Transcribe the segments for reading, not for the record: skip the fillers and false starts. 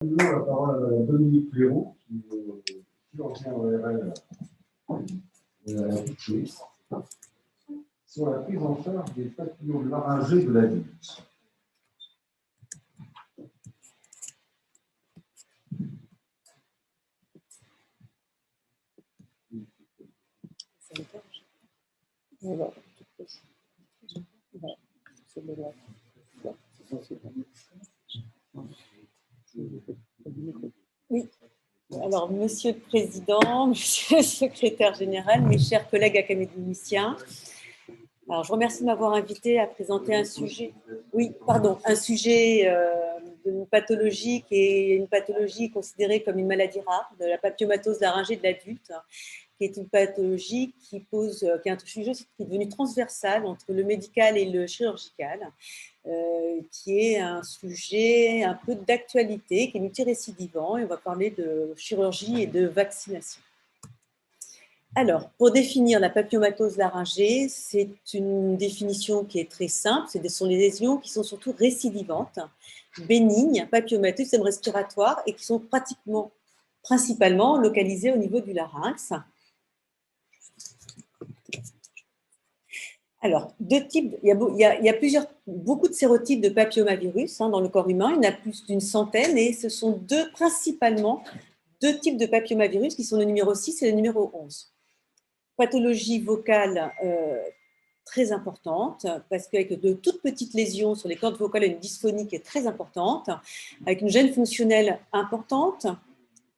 La parole à Dominique Léroux, qui est chirurgien ORL à la Suisse, sur la prise en charge des papillomaryngés de l'adulte. Oui. Alors, Monsieur le Président, Monsieur le Secrétaire général, mes chers collègues académiciens, alors je remercie de m'avoir invité à présenter un sujet. Oui, pardon, un sujet d'une pathologie qui est une pathologie considérée comme une maladie rare, de la papillomatose laryngée de l'adulte, qui est une pathologie qui est un sujet qui est devenu transversal entre le médical et le chirurgical. Qui est un sujet un peu d'actualité, qui est multirécidivant, et on va parler de chirurgie et de vaccination. Alors, pour définir la papillomatose laryngée, c'est une définition qui est très simple, ce sont les lésions qui sont surtout récidivantes, bénignes, papillomateuses, système respiratoire, et qui sont principalement localisées au niveau du larynx. Alors, deux types, il y a beaucoup de sérotypes de papillomavirus dans le corps humain, il y en a plus d'une centaine, et ce sont principalement deux types de papillomavirus qui sont le numéro 6 et le numéro 11. Pathologie vocale très importante, parce qu'avec de toutes petites lésions sur les cordes vocales, une dysphonie qui est très importante, avec une gêne fonctionnelle importante,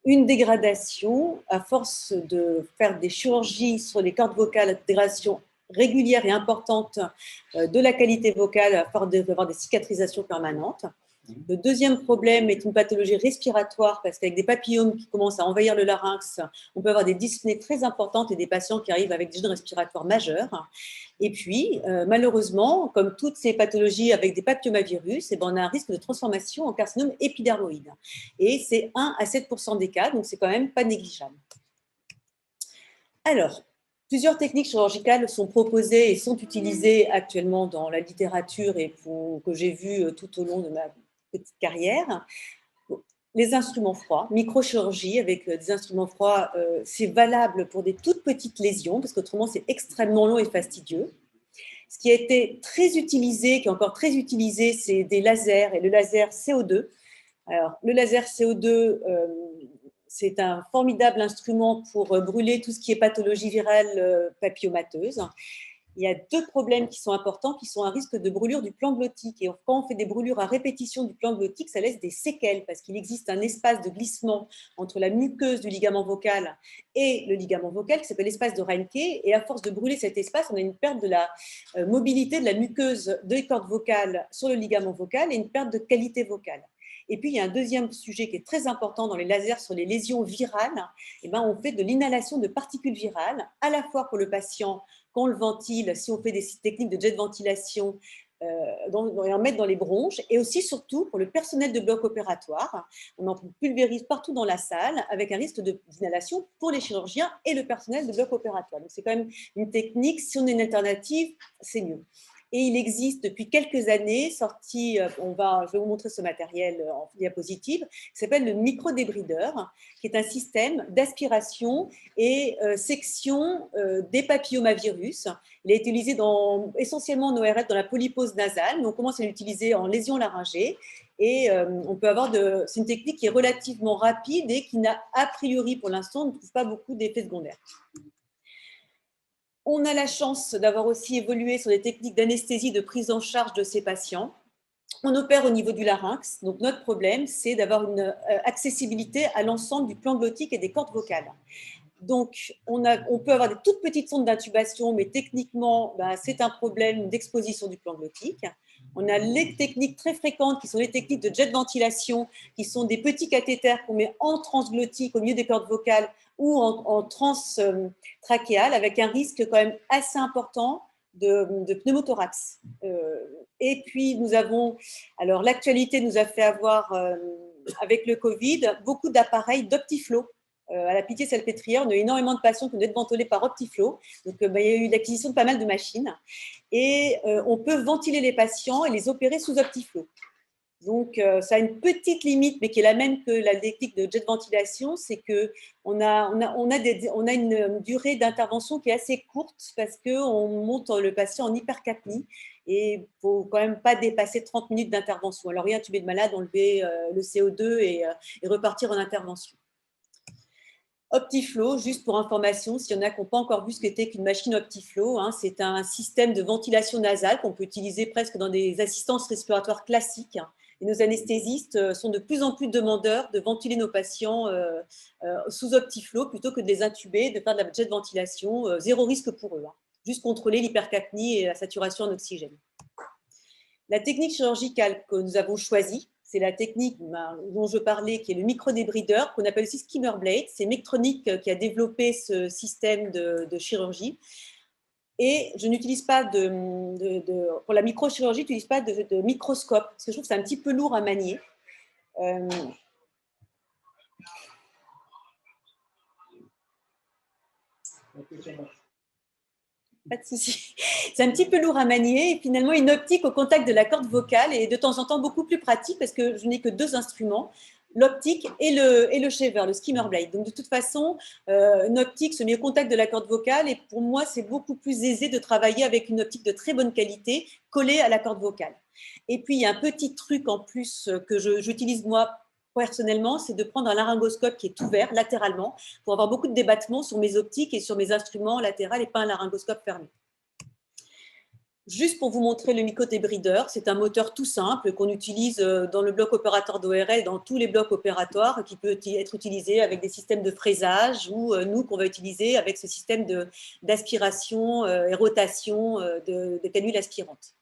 une dégradation, à force de faire des chirurgies sur les cordes vocales, dégradation régulière et importante de la qualité vocale, à force d'avoir des cicatrisations permanentes. Le deuxième problème est une pathologie respiratoire, parce qu'avec des papillomes qui commencent à envahir le larynx, on peut avoir des dyspnées très importantes et des patients qui arrivent avec des gênes respiratoires majeures. Et puis, malheureusement, comme toutes ces pathologies avec des papillomavirus, on a un risque de transformation en carcinome épidermoïde. Et c'est 1 à 7% des cas, donc c'est quand même pas négligeable. Alors, plusieurs techniques chirurgicales sont proposées et sont utilisées actuellement dans la littérature et que j'ai vues tout au long de ma petite carrière. Les instruments froids, microchirurgie avec des instruments froids, c'est valable pour des toutes petites lésions, parce qu'autrement c'est extrêmement long et fastidieux. Ce qui a été très utilisé, qui est encore très utilisé, c'est des lasers et le laser CO2. Alors, le laser CO2, c'est un formidable instrument pour brûler tout ce qui est pathologie virale papillomateuse. Il y a deux problèmes qui sont importants, qui sont un risque de brûlure du plan glottique. Et quand on fait des brûlures à répétition du plan glottique, ça laisse des séquelles, parce qu'il existe un espace de glissement entre la muqueuse du ligament vocal et le ligament vocal, qui s'appelle l'espace de Reinke. Et à force de brûler cet espace, on a une perte de la mobilité de la muqueuse des cordes vocales sur le ligament vocal et une perte de qualité vocale. Et puis, il y a un deuxième sujet qui est très important dans les lasers sur les lésions virales. On fait de l'inhalation de particules virales, à la fois pour le patient, quand on le ventile, si on fait des techniques de jet ventilation, et en mettre dans les bronches, et aussi surtout pour le personnel de bloc opératoire. On en pulvérise partout dans la salle avec un risque d'inhalation pour les chirurgiens et le personnel de bloc opératoire. Donc c'est quand même une technique, si on a une alternative, c'est mieux. Et il existe depuis quelques années, sorti, je vais vous montrer ce matériel en diapositive, qui s'appelle le microdébrideur, qui est un système d'aspiration et section des papillomavirus. Il est utilisé essentiellement en ORL dans la polypose nasale, mais on commence à l'utiliser en lésion laryngée. Et on peut avoir c'est une technique qui est relativement rapide et qui n'a, a priori pour l'instant, ne trouve pas beaucoup d'effets secondaires. On a la chance d'avoir aussi évolué sur des techniques d'anesthésie de prise en charge de ces patients. On opère au niveau du larynx, donc notre problème, c'est d'avoir une accessibilité à l'ensemble du plan glottique et des cordes vocales. Donc, on peut avoir des toutes petites sondes d'intubation, mais techniquement, c'est un problème d'exposition du plan glottique. On a les techniques très fréquentes qui sont les techniques de jet ventilation, qui sont des petits cathéters qu'on met en transglottique au milieu des cordes vocales ou en transtrachéale, avec un risque quand même assez important de pneumothorax. Et puis, alors l'actualité nous a fait avoir, avec le Covid, beaucoup d'appareils d'Optiflow. À la Pitié-Salpêtrière, on a eu énormément de patients qui ont été ventilés par Optiflow. Donc, il y a eu l'acquisition de pas mal de machines. Et on peut ventiler les patients et les opérer sous Optiflow. Donc, ça a une petite limite, mais qui est la même que la technique de jet ventilation, c'est qu'on a une durée d'intervention qui est assez courte parce qu'on monte le patient en hypercapnie et il ne faut quand même pas dépasser 30 minutes d'intervention. Alors, réintuber le malade, enlever le CO2 et repartir en intervention. Optiflow, juste pour information, s'il y en a qui n'ont pas encore vu ce qu'était qu'une machine Optiflow, hein, c'est un système de ventilation nasale qu'on peut utiliser presque dans des assistances respiratoires classiques. Et nos anesthésistes sont de plus en plus demandeurs de ventiler nos patients sous Optiflow plutôt que de les intuber, de faire de la jet ventilation, zéro risque pour eux. Hein. Juste contrôler l'hypercapnie et la saturation en oxygène. La technique chirurgicale que nous avons choisie, c'est la technique dont je parlais, qui est le microdébrideur, qu'on appelle aussi skimmer blade. C'est Medtronic qui a développé ce système de chirurgie. Et je n'utilise pas pour la microchirurgie, je n'utilise pas de microscope, parce que je trouve que c'est un petit peu lourd à manier. Pas de souci. C'est un petit peu lourd à manier et finalement une optique au contact de la corde vocale est de temps en temps beaucoup plus pratique parce que je n'ai que deux instruments, l'optique et le shaver, le skimmer blade. Donc de toute façon, une optique se met au contact de la corde vocale et pour moi, c'est beaucoup plus aisé de travailler avec une optique de très bonne qualité collée à la corde vocale. Et puis, il y a un petit truc en plus que j'utilise moi personnellement, c'est de prendre un laryngoscope qui est ouvert latéralement pour avoir beaucoup de débattements sur mes optiques et sur mes instruments latéraux et pas un laryngoscope fermé. Juste pour vous montrer le microdébrideur, c'est un moteur tout simple qu'on utilise dans le bloc opératoire d'ORL, dans tous les blocs opératoires, qui peut être utilisé avec des systèmes de fraisage ou nous qu'on va utiliser avec ce système d'aspiration et rotation de canules aspirantes.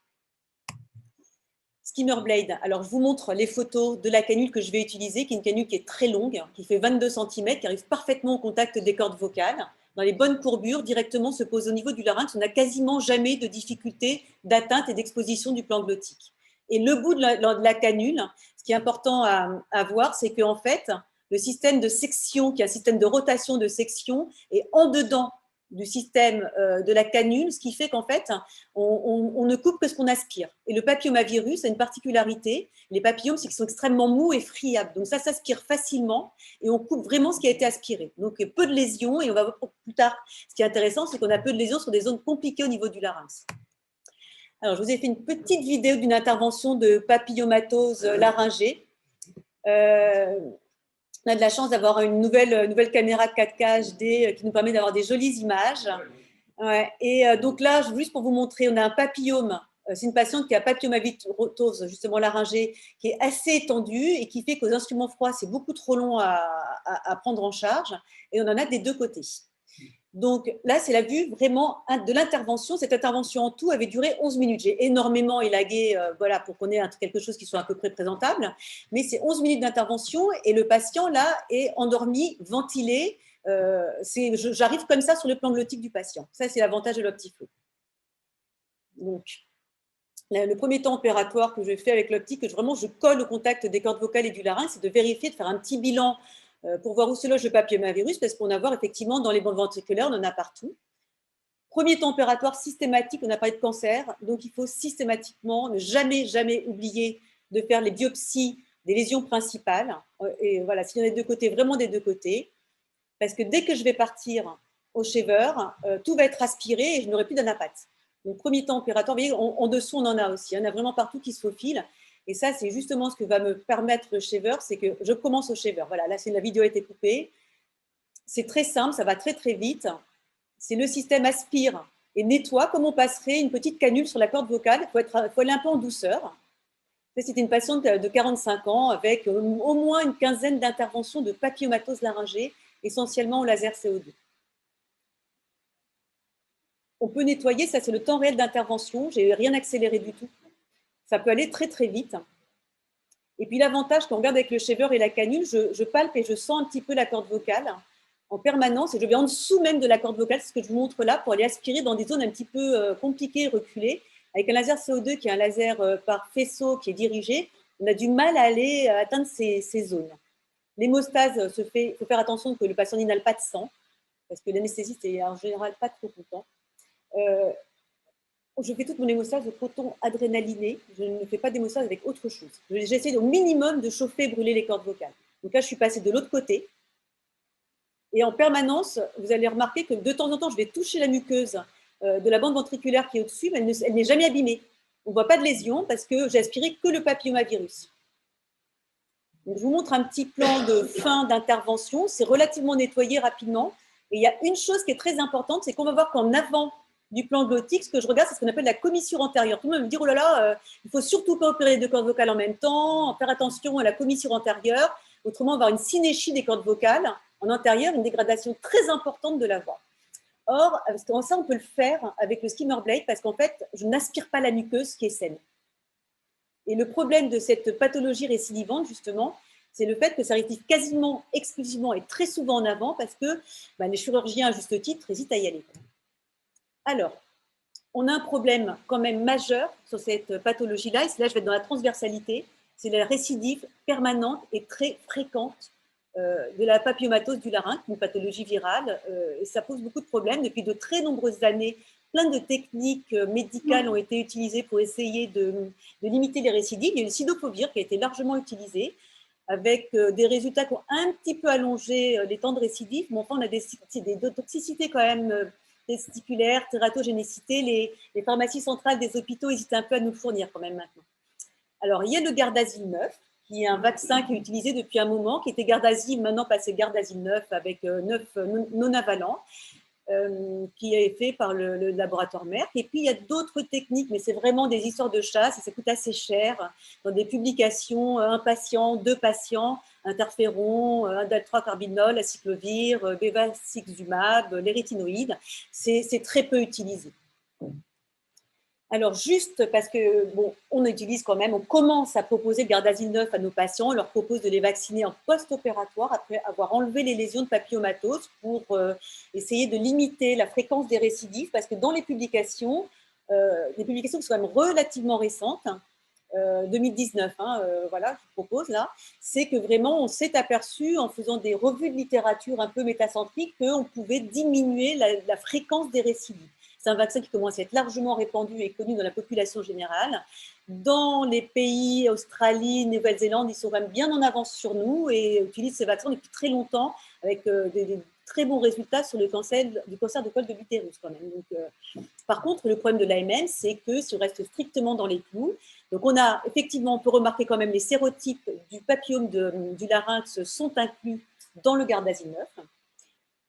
Skimmer blade, alors je vous montre les photos de la canule que je vais utiliser, qui est une canule qui est très longue, qui fait 22 cm, qui arrive parfaitement au contact des cordes vocales, dans les bonnes courbures, directement se pose au niveau du larynx. On n'a quasiment jamais de difficulté d'atteinte et d'exposition du plan glottique. Et le bout de la canule, ce qui est important à voir, c'est qu'en fait, le système de section, qui est un système de rotation de section, est en dedans du système de la canule, ce qui fait qu'en fait, on ne coupe que ce qu'on aspire. Et le papillomavirus a une particularité, les papillomes, c'est qu'ils sont extrêmement mous et friables. Donc ça s'aspire facilement et on coupe vraiment ce qui a été aspiré. Donc peu de lésions et on va voir plus tard. Ce qui est intéressant, c'est qu'on a peu de lésions sur des zones compliquées au niveau du larynx. Alors, je vous ai fait une petite vidéo d'une intervention de papillomatose laryngée. On a de la chance d'avoir une nouvelle caméra 4K HD qui nous permet d'avoir des jolies images. Ouais. Et donc là, juste pour vous montrer, on a un papillome. C'est une patiente qui a papillomavirose, justement laryngée, qui est assez étendue et qui fait qu'aux instruments froids, c'est beaucoup trop long à prendre en charge. Et on en a des deux côtés. Donc là, c'est la vue vraiment de l'intervention. Cette intervention en tout avait duré 11 minutes. J'ai énormément élagué voilà, pour qu'on ait quelque chose qui soit à peu près présentable. Mais c'est 11 minutes d'intervention et le patient, là, est endormi, ventilé. J'arrive comme ça sur le plan glottique du patient. Ça, c'est l'avantage de l'Optiflow. Donc, le premier temps opératoire que je fais avec l'optique, vraiment je colle au contact des cordes vocales et du larynx, c'est de vérifier, de faire un petit bilan pour voir où se loge le papillomavirus, parce qu'on a voir effectivement dans les bandes ventriculaires, on en a partout. Premier temps opératoire systématique, on a parlé de cancer, donc il faut systématiquement ne jamais oublier de faire les biopsies des lésions principales. Et voilà, s'il y en a des deux côtés, vraiment des deux côtés. Parce que dès que je vais partir au shaver, tout va être aspiré et je n'aurai plus d'anapathe. Donc, premier temps opératoire, vous voyez, en dessous, on en a aussi. On a vraiment partout qui se faufile. Et ça, c'est justement ce que va me permettre le shaver, c'est que je commence au shaver. Voilà, là, la vidéo a été coupée. C'est très simple, ça va très vite. C'est le système aspire et nettoie comme on passerait une petite canule sur la corde vocale. Il faut aller un peu en douceur. C'était une patiente de 45 ans avec au moins une quinzaine d'interventions de papillomatose laryngée, essentiellement au laser CO2. On peut nettoyer, ça c'est le temps réel d'intervention, je n'ai rien accéléré du tout. Ça peut aller très vite. Et puis l'avantage, quand on regarde avec le shaver et la canule, je palpe et je sens un petit peu la corde vocale en permanence et je vais en dessous même de la corde vocale, c'est ce que je vous montre là, pour aller aspirer dans des zones un petit peu compliquées et reculées. Avec un laser CO2 qui est un laser par faisceau qui est dirigé, on a du mal à aller atteindre ces zones. L'hémostase se fait, il faut faire attention que le patient n'inhale pas de sang, parce que l'anesthésiste est en général pas trop content. je fais toute mon hémostase au coton adrénaliné. Je ne fais pas d'hémostase avec autre chose. J'essaie au minimum de chauffer et brûler les cordes vocales. Donc là, je suis passée de l'autre côté. Et en permanence, vous allez remarquer que de temps en temps, je vais toucher la muqueuse de la bande ventriculaire qui est au-dessus, mais elle n'est jamais abîmée. On ne voit pas de lésion parce que j'ai aspiré que le papillomavirus. Donc, je vous montre un petit plan de fin d'intervention. C'est relativement nettoyé rapidement. Et il y a une chose qui est très importante, c'est qu'on va voir qu'en avant du plan glottique, ce que je regarde, c'est ce qu'on appelle la commissure antérieure. Tout le monde me dit, oh là là, il ne faut surtout pas opérer les deux cordes vocales en même temps, faire attention à la commissure antérieure, autrement on va avoir une synéchie des cordes vocales en antérieur, une dégradation très importante de la voix. Or, ça, on peut le faire avec le skimmer blade parce qu'en fait, je n'aspire pas la muqueuse qui est saine. Et le problème de cette pathologie récidivante, justement, c'est le fait que ça récidive quasiment exclusivement et très souvent en avant parce que les chirurgiens, à juste titre, hésitent à y aller. Alors, on a un problème quand même majeur sur cette pathologie-là, et là, je vais être dans la transversalité, c'est la récidive permanente et très fréquente de la papillomatose du larynx, une pathologie virale, et ça pose beaucoup de problèmes. Depuis de très nombreuses années, plein de techniques médicales ont été utilisées pour essayer de limiter les récidives. Il y a eu le cidofovir qui a été largement utilisé, avec des résultats qui ont un petit peu allongé les temps de récidive, mais enfin, on a des toxicités quand même testiculaires, tératogénicité. Les pharmacies centrales des hôpitaux hésitent un peu à nous le fournir quand même maintenant. Alors, il y a le Gardasil 9, qui est un vaccin qui est utilisé depuis un moment, qui était Gardasil, maintenant passé Gardasil 9 avec 9 non-avalents, qui est fait par le laboratoire Merck. Et puis, il y a d'autres techniques, mais c'est vraiment des histoires de chasse, et ça coûte assez cher. Dans des publications, un patient, 2 patients, interféron, indaltrocarbinol, acyclovir, bevacizumab, les rétinoïdes, c'est très peu utilisé. Alors, juste parce que, bon, on utilise quand même, on commence à proposer le Gardasil 9 à nos patients, on leur propose de les vacciner en post-opératoire après avoir enlevé les lésions de papillomatose pour essayer de limiter la fréquence des récidives, parce que dans les publications qui sont quand même relativement récentes, 2019, voilà, je vous propose là, c'est que vraiment on s'est aperçu en faisant des revues de littérature un peu métacentriques qu'on pouvait diminuer la fréquence des récidives. C'est un vaccin qui commence à être largement répandu et connu dans la population générale. Dans les pays, Australie, Nouvelle-Zélande, ils sont quand même bien en avance sur nous et utilisent ces vaccins depuis très longtemps avec des très bons résultats sur le cancer de col de l'utérus quand même. Donc, par contre, le problème de l'AMM, c'est que si on reste strictement dans les clous, donc effectivement, on peut remarquer quand même les sérotypes du papillome du larynx sont inclus dans le Gardasil 9.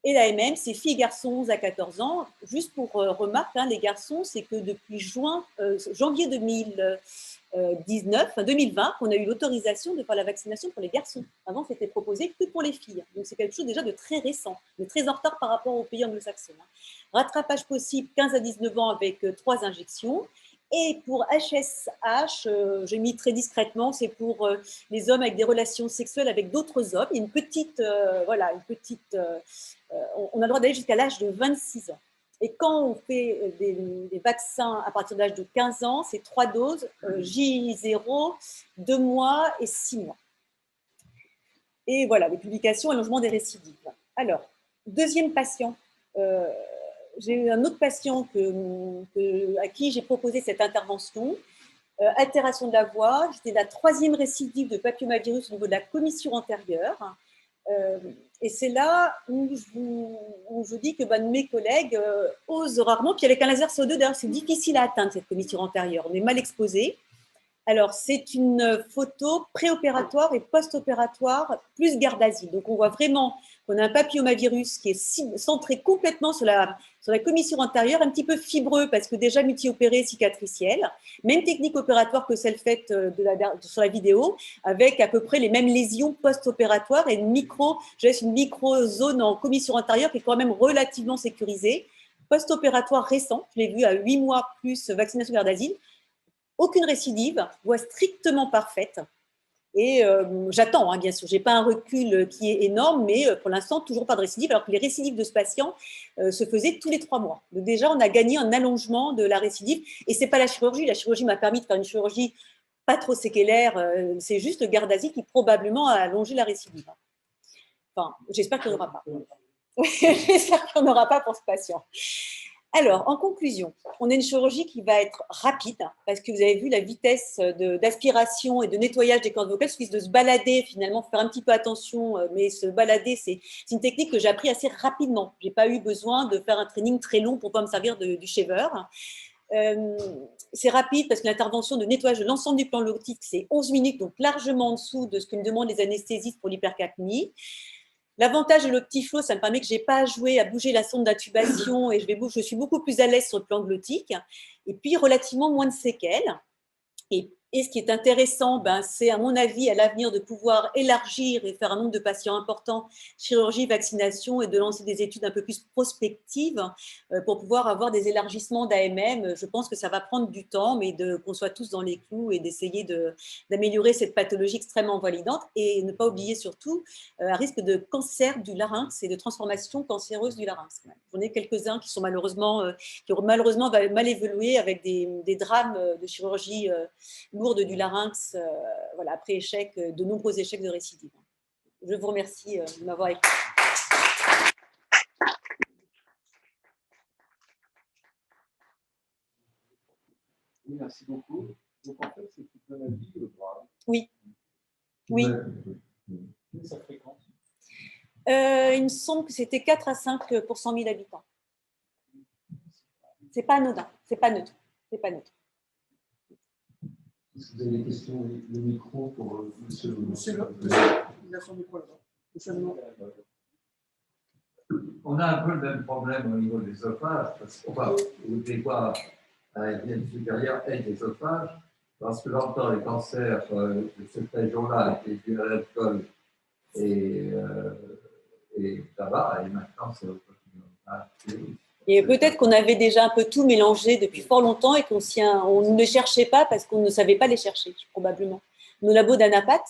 Et l'AMM, c'est filles et garçons 11 à 14 ans. Juste pour remarque, les garçons, c'est que depuis janvier 2020, on a eu l'autorisation de faire la vaccination pour les garçons. Avant, c'était proposé que pour les filles. Donc, c'est quelque chose déjà de très récent, de très en retard par rapport aux pays anglo-saxons. Rattrapage possible 15 à 19 ans avec 3 injections. Et pour HSH, j'ai mis très discrètement, c'est pour les hommes avec des relations sexuelles avec d'autres hommes. Il y a une petite, on a le droit d'aller jusqu'à l'âge de 26 ans. Et quand on fait des vaccins à partir de l'âge de 15 ans, c'est 3 doses, J0, 2 mois et 6 mois. Et voilà, les publications, allongement des récidives. Alors, deuxième patient. J'ai eu un autre patient à qui j'ai proposé cette intervention. Altération de la voix. J'étais la 3e récidive de papillomavirus au niveau de la commissure antérieure. Et c'est là où je dis que mes collègues osent rarement. Puis avec un laser CO2, d'ailleurs, c'est difficile à atteindre cette commissure antérieure. On est mal exposé. Alors, c'est une photo préopératoire et post-opératoire plus Gardasil. Donc, on voit vraiment qu'on a un papillomavirus qui est centré complètement sur la commissure antérieure, un petit peu fibreux parce que déjà multi-opéré, cicatriciel. Même technique opératoire que celle faite sur la vidéo, avec à peu près les mêmes lésions post-opératoires et une micro-zone en commissure antérieure qui est quand même relativement sécurisée. Post-opératoire récent, je l'ai vu à 8 mois plus vaccination Gardasil. Aucune récidive, voix strictement parfaite. Et j'attends, bien sûr, je n'ai pas un recul qui est énorme, mais pour l'instant, toujours pas de récidive, alors que les récidives de ce patient se faisaient tous les 3 mois. Donc déjà, on a gagné un allongement de la récidive. Et ce n'est pas la chirurgie. La chirurgie m'a permis de faire une chirurgie pas trop séquelaire. C'est juste le Gardasil qui probablement a allongé la récidive. Enfin, j'espère qu'il n'y en aura pas. Oui, j'espère qu'il n'y en aura pas pour ce patient. Alors, en conclusion, on a une chirurgie qui va être rapide parce que vous avez vu la vitesse d'aspiration et de nettoyage des cordes vocales, il suffit de se balader finalement, faire un petit peu attention, mais se balader, c'est une technique que j'ai appris assez rapidement. Je n'ai pas eu besoin de faire un training très long pour pouvoir me servir du shaver. C'est rapide parce que l'intervention de nettoyage de l'ensemble du plan glottique, c'est 11 minutes, donc largement en dessous de ce que me demandent les anesthésistes pour l'hypercapnie. L'avantage de l'Optiflow, ça me permet que je n'ai pas à jouer, à bouger la sonde d'intubation et je suis beaucoup plus à l'aise sur le plan glottique. Et puis, relativement moins de séquelles. Et ce qui est intéressant, c'est à mon avis à l'avenir de pouvoir élargir et faire un nombre de patients importants, chirurgie, vaccination, et de lancer des études un peu plus prospectives pour pouvoir avoir des élargissements d'AMM. Je pense que ça va prendre du temps, mais qu'on soit tous dans les clous et d'essayer d'améliorer cette pathologie extrêmement validante et ne pas oublier surtout un risque de cancer du larynx et de transformation cancéreuse du larynx. J'en ai quelques-uns qui ont malheureusement mal évolué avec des drames de chirurgie lourde du larynx, voilà, après de nombreux échecs de récidive. Je vous remercie de m'avoir écouté. Oui, merci beaucoup. Donc en fait, c'est toute la vie le bras. Oui. Oui. Quelle est sa fréquence? Il me semble que c'était 4 à 5 pour 100 000 habitants. C'est pas anodin, c'est pas neutre. C'est pas neutre. Est-ce que vous avez des questions? Le micro pour monsieur. Il a son micro là-bas. On a un peu le même problème au niveau de l'œsophage, des fois à la hygiène supérieure et des œsophages, parce que longtemps les cancers de cette région-là étaient dus à l'alcool et tabac, et maintenant c'est autre chose. Et peut-être qu'on avait déjà un peu tout mélangé depuis fort longtemps et qu'on ne les cherchait pas parce qu'on ne savait pas les chercher, probablement. Nos labos d'Anapat,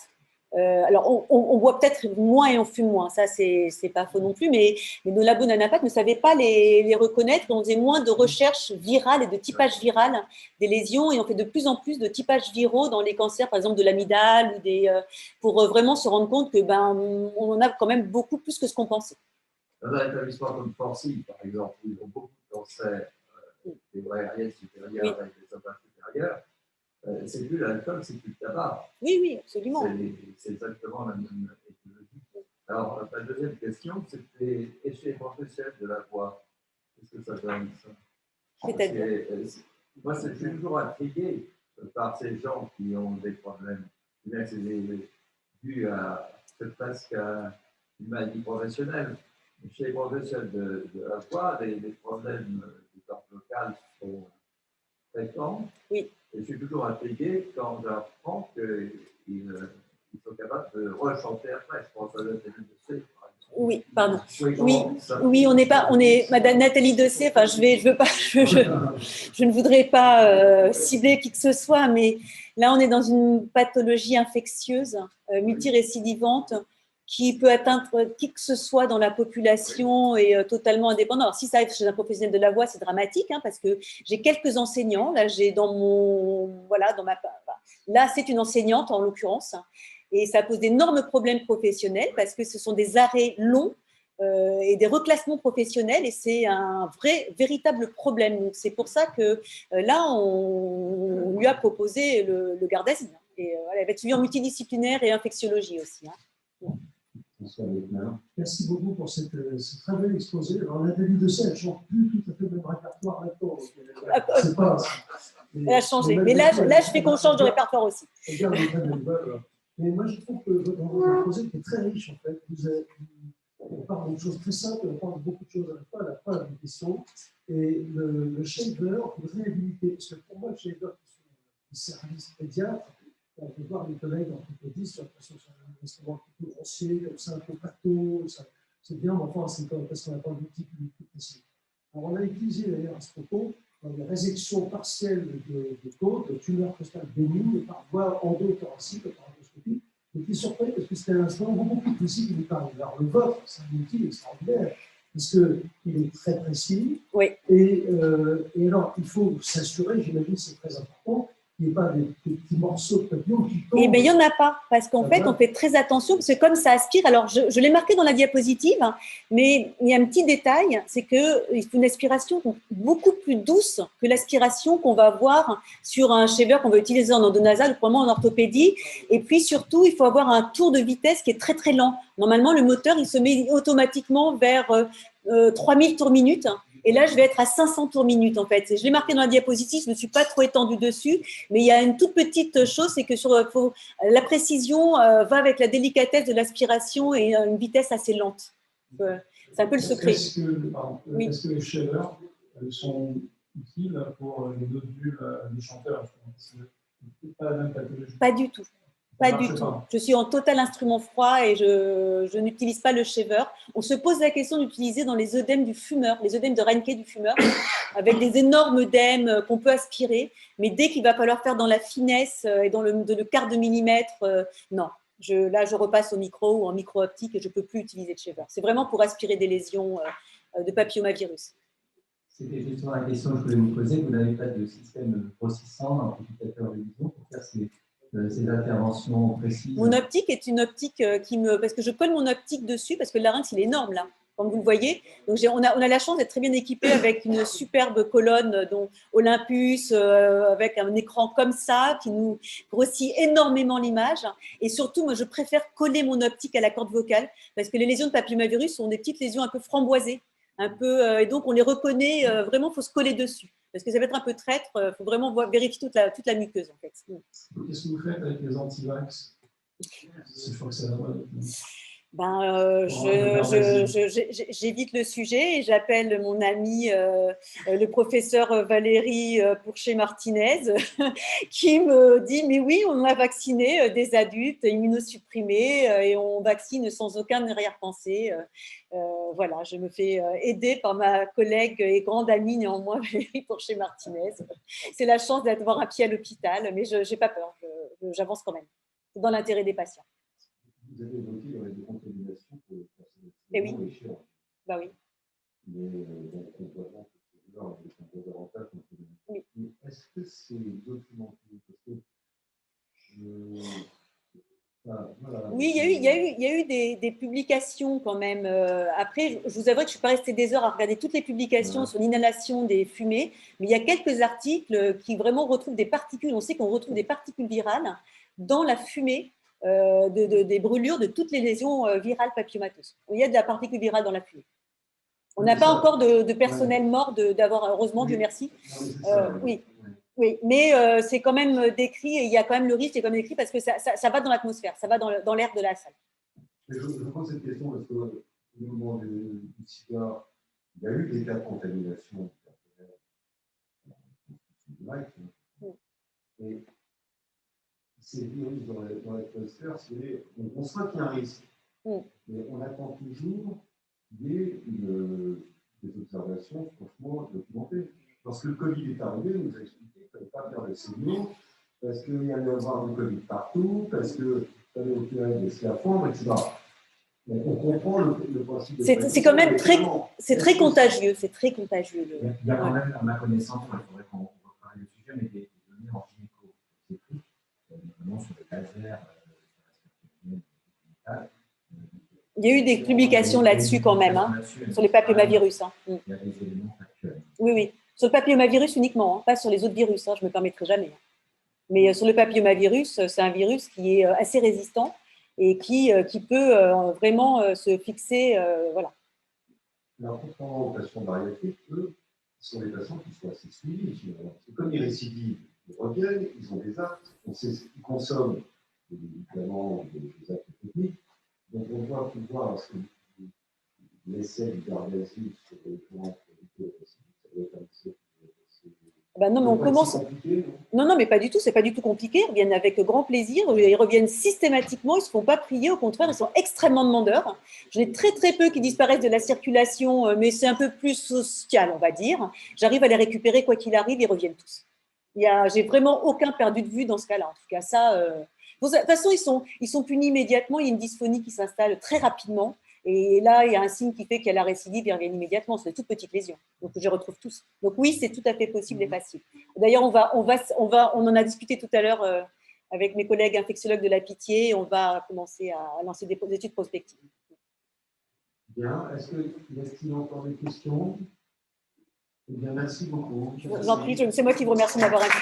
alors on boit peut-être moins et on fume moins, ça c'est pas faux non plus, mais nos labos d'Anapat ne savaient pas les reconnaître et on faisait moins de recherches virales et de typage viral des lésions et on fait de plus en plus de typages viraux dans les cancers, par exemple de l'amygdale, pour vraiment se rendre compte que on en a quand même beaucoup plus que ce qu'on pensait. Dans un établissement comme Forcy, par exemple, où ils ont beaucoup de cancers des voies aériennes supérieures avec des œsophages supérieurs, c'est plus l'alcool, c'est plus le tabac. Oui, absolument. C'est exactement la même étymologie. Alors, ma deuxième question, c'était chez les professionnels de la voix, qu'est-ce que ça donne ça? C'est-à-dire moi, je suis toujours intrigué par ces gens qui ont des problèmes. C'est dû à presque à une maladie professionnelle. Chez les professionnels de la voix, les problèmes du corps vocal sont fréquents. Oui. Et je suis toujours intrigué quand j'apprends qu'ils sont capables de rechanter après. Je pense à Nathalie Dessay, par exemple. Oui, pardon. Oui, on est Madame Nathalie Dessay. Enfin, je ne voudrais pas cibler qui que ce soit, mais là, on est dans une pathologie infectieuse, multirécidivante, qui peut atteindre qui que ce soit dans la population et totalement indépendant. Alors, si ça arrive chez un professionnel de la voix, c'est dramatique, parce que j'ai quelques enseignants. Là, j'ai là, c'est une enseignante en l'occurrence, et ça pose d'énormes problèmes professionnels parce que ce sont des arrêts longs et des reclassements professionnels, et c'est un véritable problème. Donc, c'est pour ça que là, on lui a proposé le Gardasil. Et elle va être suivie en multidisciplinaire et infectiologie aussi. Merci beaucoup pour ce très bel exposé. Alors, Nathalie Dessay, elle ne chante plus tout à fait le même répertoire maintenant. Elle a changé. Mais là, je fais qu'on change de répertoire aussi. Mais moi, je trouve que votre exposé est très riche, en fait. On parle de choses très simples, on parle de beaucoup de choses à la fois, la fin de la question. Et le shaver, vous réhabiliter. Parce que pour moi, le shaver, qui est un service pédiatre, on peut voir les collègues orthopédistes, j'ai l'impression que c'est un instrument un peu grossier, comme ça, un peu pâteau, c'est bien, mais enfin, c'est parce qu'on n'a pas d'outil plus précis. Alors, on a utilisé d'ailleurs à ce propos des résections partielles de côtes, de tumeurs costales bénignes, par voie endothoracique, par endoscopie, et qui surprenait parce que c'était un instrument beaucoup plus précis qu'il nous parle. Alors, le vôtre, c'est un outil extraordinaire, parce qu'il est très précis, oui. Et alors, il faut s'assurer, j'imagine c'est très important, qu'il n'y ait pas des petits morceaux de papillon qui tombent. Eh bien, il n'y en a pas, parce qu'en fait, on fait très attention, parce que comme ça aspire, alors je l'ai marqué dans la diapositive, hein, mais il y a un petit détail, c'est qu'il faut une aspiration beaucoup plus douce que l'aspiration qu'on va avoir sur un shaver qu'on va utiliser en endonasal ou probablement en orthopédie. Et puis surtout, il faut avoir un tour de vitesse qui est très très lent. Normalement, le moteur, il se met automatiquement vers 3000 tours minute. Et là, je vais être à 500 tours minute, en fait. Je l'ai marqué dans la diapositive, je ne me suis pas trop étendue dessus, mais il y a une toute petite chose, c'est que la précision va avec la délicatesse de l'aspiration et une vitesse assez lente. C'est un peu le secret. Est-ce que les shavers sont utiles pour les nodules des chanteurs? C'est pas la même pathologie. Pas du tout. Pas du tout. Je suis en total instrument froid et je n'utilise pas le shaver. On se pose la question d'utiliser dans les œdèmes du fumeur, les œdèmes de Reinke du fumeur, avec des énormes œdèmes qu'on peut aspirer. Mais dès qu'il va falloir faire dans la finesse et dans le quart de millimètre, non. Là, je repasse au micro ou en micro-optique et je ne peux plus utiliser de shaver. C'est vraiment pour aspirer des lésions de papillomavirus. C'était justement la question que je voulais vous poser. Vous n'avez pas de système grossissant, d'amplificateur de vision pour faire ces interventions précises? Mon optique est une optique parce que je colle mon optique dessus, parce que le larynx, il est énorme là, comme vous le voyez. Donc on a la chance d'être très bien équipé avec une superbe colonne, dont Olympus, avec un écran comme ça, qui nous grossit énormément l'image. Et surtout, moi, je préfère coller mon optique à la corde vocale, parce que les lésions de papillomavirus sont des petites lésions un peu framboisées. Et donc, on les reconnaît, vraiment, il faut se coller dessus. Parce que ça va être un peu traître, il faut vraiment vérifier toute la muqueuse, en fait. Qu'est-ce que vous faites avec les anti-vax? Je crois que c'est la mode. J'évite le sujet et j'appelle mon ami le professeur Valérie Pourchet-Martinez qui me dit mais oui, on a vacciné des adultes immunosupprimés et on vaccine sans aucun arrière-pensée. Voilà, je me fais aider par ma collègue et grande amie néanmoins Valérie Pourchet-Martinez. C'est la chance d'avoir un pied à l'hôpital, mais je n'ai pas peur, j'avance quand même. C'est dans l'intérêt des patients. Vous avez évoqué des contaminations pour les personnes oui. Bah oui. Mais donc, on voit bien que c'est un gros avantage. Oui. Mais est-ce que c'est documenté? Parce que oui, il y a eu des publications quand même. Après, je vous avoue que je ne suis pas restée des heures à regarder toutes les publications sur l'inhalation des fumées, mais il y a quelques articles qui vraiment retrouvent des particules. On sait qu'on retrouve des particules virales dans la fumée. Des brûlures de toutes les lésions virales papillomateuses. Il y a de la particule virale dans la fumée. On n'a pas encore de personnel mort d'avoir, heureusement, Dieu merci. Oui, mais c'est quand même décrit et il y a quand même le risque, c'est quand même décrit parce que ça va dans l'atmosphère, ça va dans l'air de la salle. Je pose cette question parce qu'au moment du sida, il y a eu des cas de contamination et ces virus dans l'atmosphère, on sent qu'il y a un risque. Mais on attend toujours des observations franchement documentées. Lorsque le Covid est arrivé, on nous a expliqué qu'il ne fallait pas faire de signaux, parce qu'il y allait y avoir du Covid partout, parce qu'il fallait opérer des scaphandres, etc. Donc on comprend le principe de c'est quand même très contagieux. C'est très contagieux. Il y a quand même, à ma connaissance, il faudrait qu'on reparle du sujet, mais des données en gynéco, notamment sur le laser. Il y a eu des publications là-dessus quand même, sur les papillomavirus. Il y a des éléments factuels. Oui. Sur le papillomavirus uniquement, pas sur les autres virus, je ne me permettrai jamais. Mais sur le papillomavirus, c'est un virus qui est assez résistant et qui peut vraiment se fixer. Voilà. Alors, contrairement aux patients bariatriques, eux, ce sont des patients qui sont assez suivis. C'est comme ils récidivent, ils reviennent, ils ont des actes, ils consomment des médicaments, des actes techniques. Donc, on doit pouvoir, parce que l'essai du Gardasil sur les plans pour non, mais on commence. Non, mais pas du tout, c'est pas du tout compliqué. Ils reviennent avec grand plaisir, ils reviennent systématiquement, ils ne se font pas prier, au contraire, ils sont extrêmement demandeurs. J'en ai très très peu qui disparaissent de la circulation, mais c'est un peu plus social, on va dire. J'arrive à les récupérer, quoi qu'il arrive, ils reviennent tous. J'ai vraiment aucun perdu de vue dans ce cas-là. En tout cas, ça. De toute façon, ils sont punis immédiatement. Il y a une dysphonie qui s'installe très rapidement. Et là, il y a un signe qui fait qu'il y a la récidive, ils reviennent immédiatement. C'est de toutes petites lésions. Donc, je les retrouve tous. Donc, oui, c'est tout à fait possible et facile. D'ailleurs, on en a discuté tout à l'heure avec mes collègues infectiologues de la Pitié. On va commencer à lancer des études prospectives. Bien. Est-ce qu'il y a encore des questions? Eh bien, merci beaucoup. Je vous en prie, c'est moi qui vous remercie de m'avoir invité.